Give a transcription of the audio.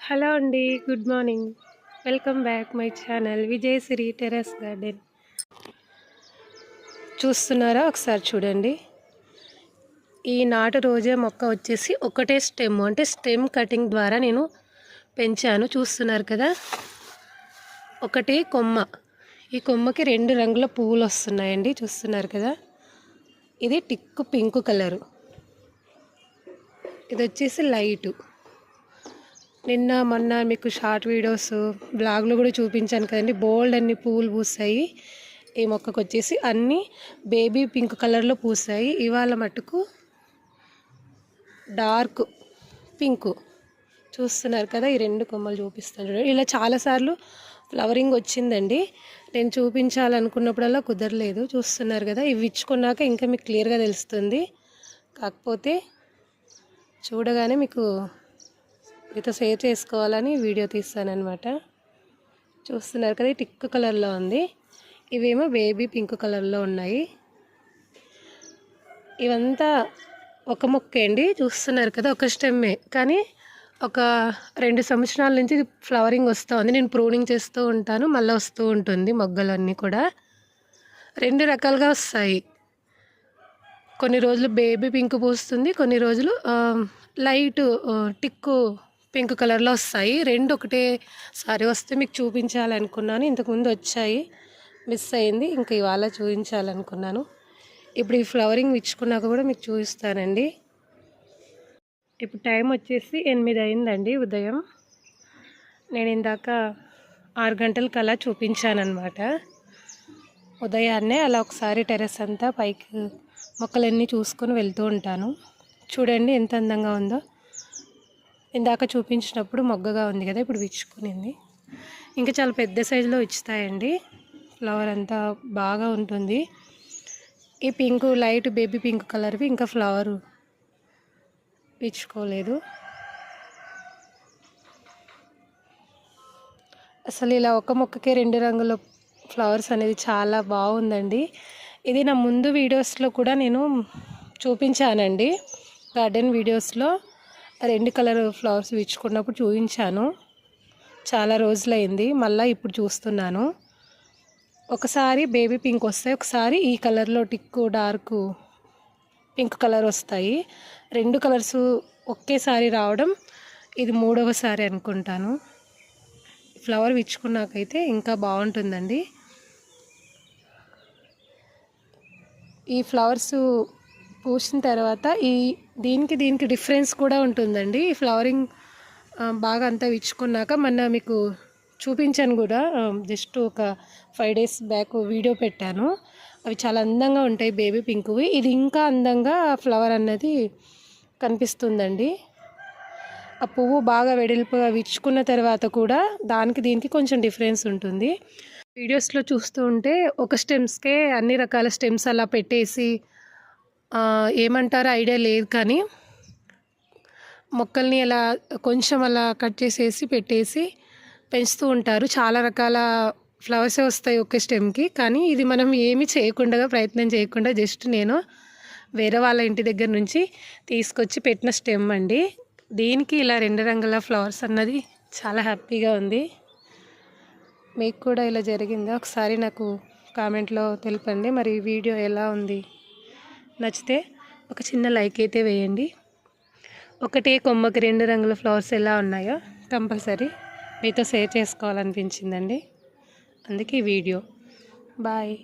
Hello అండి, good morning. Welcome back my channel Vijayashri terrace garden. చూస్తున్నారా? ఒకసారి చూడండి. ఈ నాటు రోజా మొక్క వచ్చేసి ఒకటే స్టెమ్, అంటే స్టెమ్ కటింగ్ ద్వారా నేను పెంచాను. చూస్తున్నారు కదా, ఒకటే కొమ్మ. ఈ కొమ్మకి 2 రంగుల పువ్వులు వస్తున్నాయండి. చూస్తున్నారు కదా, ఇది టిక్కు పింక్ కలరు, ఇది వచ్చేసి లైటు. నిన్న మొన్న మీకు షార్ట్ వీడియోస్ బ్లాగ్లో కూడా చూపించాను కదండి. బోల్డ్ అన్ని పువ్వులు పూస్తాయి ఈ మొక్కకు వచ్చేసి, అన్నీ బేబీ పింక్ కలర్లో పూస్తాయి. ఇవాళ మటుకు డార్క్ పింక్. చూస్తున్నారు కదా, ఈ 2 కొమ్మలు చూపిస్తాను చూడండి. ఇలా చాలాసార్లు ఫ్లవరింగ్ వచ్చిందండి. నేను చూపించాలనుకున్నప్పుడల్లా కుదరలేదు. చూస్తున్నారు కదా, ఇవి ఇచ్చుకున్నాక ఇంకా మీకు క్లియర్గా తెలుస్తుంది. కాకపోతే చూడగానే మీకు మీతో షేర్ చేసుకోవాలని వీడియో తీస్తానన్నమాట. చూస్తున్నారు కదా, టిక్ కలర్లో ఉంది, ఇవేమో బేబీ పింక్ కలర్లో ఉన్నాయి. ఇవంతా ఒక మొక్కే అండి. చూస్తున్నారు కదా, ఒక స్టెమ్మే, కానీ ఒక 2 సంవత్సరాల నుంచి ఫ్లవరింగ్ వస్తూ ఉంది. నేను ప్రూనింగ్ చేస్తూ ఉంటాను, మళ్ళీ వస్తూ ఉంటుంది. మొగ్గలన్నీ కూడా 2 రకాలుగా వస్తాయి. కొన్ని రోజులు బేబీ పింక్ పూస్తుంది, కొన్ని రోజులు లైట్ టిక్కు పింక్ కలర్లో వస్తాయి. 2 ఒకటేసారి వస్తే మీకు చూపించాలనుకున్నాను. ఇంతకుముందు వచ్చాయి, మిస్ అయింది. ఇంకా ఇవాళ చూపించాలనుకున్నాను. ఇప్పుడు ఈ ఫ్లవరింగ్ ఇచ్చుకున్నాక కూడా మీకు చూపిస్తానండి. ఇప్పుడు టైం వచ్చేసి 8 అయిందండి ఉదయం. నేను ఇందాక 6 గంటలకు అలా చూపించానమాట. ఉదయాన్నే అలా ఒకసారి టెర్రస్ అంతా పైకి మొక్కలన్నీ చూసుకొని వెళ్తూ ఉంటాను. చూడండి ఎంత అందంగా ఉందో. ఇందాక చూపించినప్పుడు మొగ్గగా ఉంది కదా, ఇప్పుడు విచ్చుకునింది. ఇంకా చాలా పెద్ద సైజులో ఇచ్చుతాయండి. ఫ్లవర్ అంతా బాగా ఉంటుంది. ఈ పింక్ లైట్ బేబీ పింక్ కలర్వి ఇంకా ఫ్లవర్ విచ్చుకోలేదు. అసలు ఇలా ఒక మొక్కకే 2 రంగుల ఫ్లవర్స్ అనేది చాలా బాగుందండి. ఇది నా ముందు వీడియోస్లో కూడా నేను చూపించానండి. గార్డెన్ వీడియోస్లో 2 కలర్ ఫ్లవర్స్ విచ్చుకున్నప్పుడు చూపించాను. చాలా రోజులైంది, మళ్ళీ ఇప్పుడు చూస్తున్నాను. ఒకసారి బేబీ పింక్ వస్తాయి, ఒకసారి ఈ కలర్లో టిక్కు డార్క్ పింక్ కలర్ వస్తాయి. 2 కలర్స్ ఒకేసారి రావడం ఇది 3వసారి అనుకుంటాను. ఫ్లవర్ విచ్చుకున్నాకైతే ఇంకా బాగుంటుందండి. ఈ ఫ్లవర్స్ పూసిన తర్వాత దీనికి డిఫరెన్స్ కూడా ఉంటుందండి. ఈ ఫ్లవరింగ్ బాగా అంతా విచ్చుకున్నాక మొన్న మీకు చూపించాను కూడా, జస్ట్ ఒక 5 days బ్యాక్ వీడియో పెట్టాను. అవి చాలా అందంగా ఉంటాయి బేబీ పింక్వి. ఇది ఇంకా అందంగా ఫ్లవర్ అన్నది కనిపిస్తుందండి. ఆ పువ్వు బాగా వెడల్పుగా విచ్చుకున్న తర్వాత కూడా దీనికి కొంచెం డిఫరెన్స్ ఉంటుంది. వీడియోస్లో చూస్తూ ఉంటే ఒక స్టెమ్స్కే అన్ని రకాల స్టెమ్స్ అలా పెట్టేసి ఏమంటారో ఐడియా లేదు, కానీ మొక్కల్ని అలా కొంచెం అలా కట్ చేసేసి పెట్టేసి పెంచుతూ ఉంటారు. చాలా రకాల ఫ్లవర్సే వస్తాయి ఒకే స్టెమ్కి. కానీ ఇది మనం ఏమీ చేయకుండా, ప్రయత్నం చేయకుండా, జస్ట్ నేను వేరే వాళ్ళ ఇంటి దగ్గర నుంచి తీసుకొచ్చి పెట్టిన స్టెమ్ అండి. దీనికి ఇలా 2 రంగుల ఫ్లవర్స్ అన్నది చాలా హ్యాపీగా ఉంది. మీకు కూడా ఇలా జరిగిందా? ఒకసారి నాకు కామెంట్లో తెలపండి. మరి వీడియో ఎలా ఉంది? నచ్చితే ఒక చిన్న లైక్ అయితే వేయండి. ఒకటే కొమ్మకి 2 రంగుల ఫ్లవర్స్ ఎలా ఉన్నాయో కంపల్సరీ మీతో షేర్ చేసుకోవాలనిపించిందండి, అందుకే ఈ వీడియో. బాయ్.